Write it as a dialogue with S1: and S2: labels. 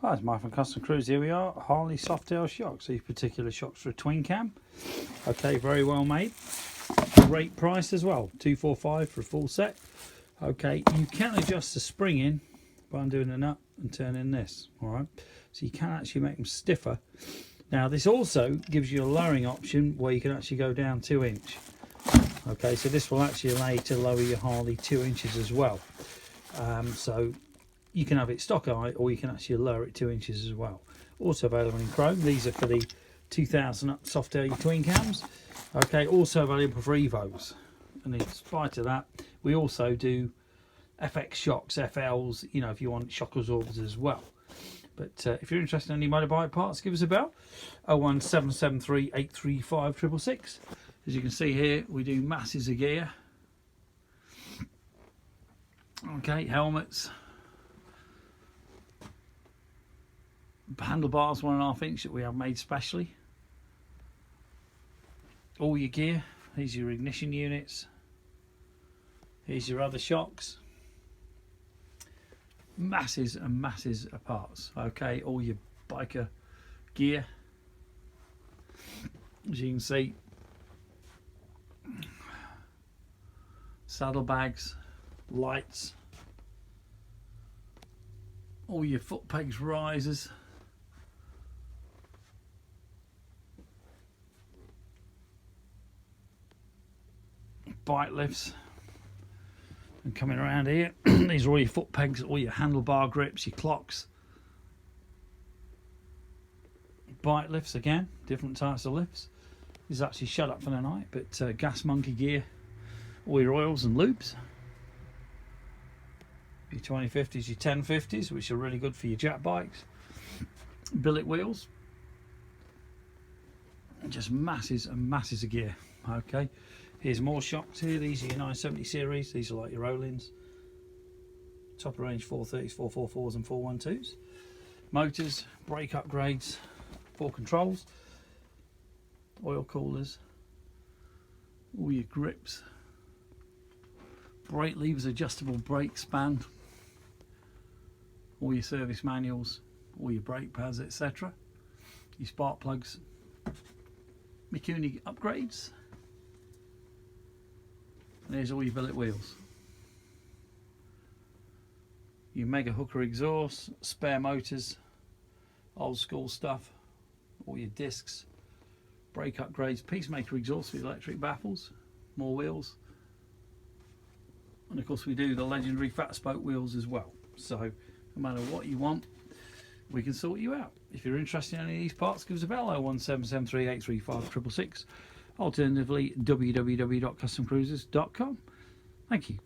S1: Hi, it's Mike from Custom Cruise. Here we are, Harley Softail shocks. These particular shocks are a twin cam. Okay, very well made. Great price as well, $245 for a full set. Okay, you can adjust the spring in by undoing the nut and turning this. All right, so you can actually make them stiffer. Now this also gives you a lowering option where you can actually go down 2 inch. Okay, so this will actually allow you to lower your Harley 2 inches as well. So you can have it stock height or you can actually lower it 2 inches as well. Also available in chrome. These are for the 2000 Softail twin cams. Okay, also available for Evos. And in spite of that, we also do FX shocks, FLs, you know, if you want shock absorbers as well. But if you're interested in any motorbike parts, give us a bell. 01773 835 666. As you can see here, we do masses of gear. Okay, helmets. Handlebars 1.5 inch that we have made specially. All your gear. These are your ignition units. Here's your other shocks. Masses and masses of parts. Okay, all your biker gear. As you can see, saddlebags, lights, all your foot pegs, risers, bike lifts. And coming around here, these are all your foot pegs, all your handlebar grips, your clocks, bike lifts again, different types of lifts. This is actually shut up for the night, but gas monkey gear, all your oils and lubes, your 2050s, your 1050s, which are really good for your jack bikes, billet wheels, and just masses and masses of gear. Okay, here's more shocks here. These are your 970 series. These are like your Rollins, top of range 430s, 444s and 412s. Motors, brake upgrades, 4 controls, oil coolers, all your grips, brake levers, adjustable brake span, all your service manuals, all your brake pads, etc. Your spark plugs, Mikuni upgrades. There's all your billet wheels, your mega hooker exhaust, spare motors, old school stuff, all your discs, brake upgrades, peacemaker exhaust with electric baffles, more wheels, and of course we do the legendary fat spoke wheels as well. So no matter what you want, we can sort you out. If you're interested in any of these parts, give us a bell. 01773 835 666. Alternatively, www.customcruisers.com. Thank you.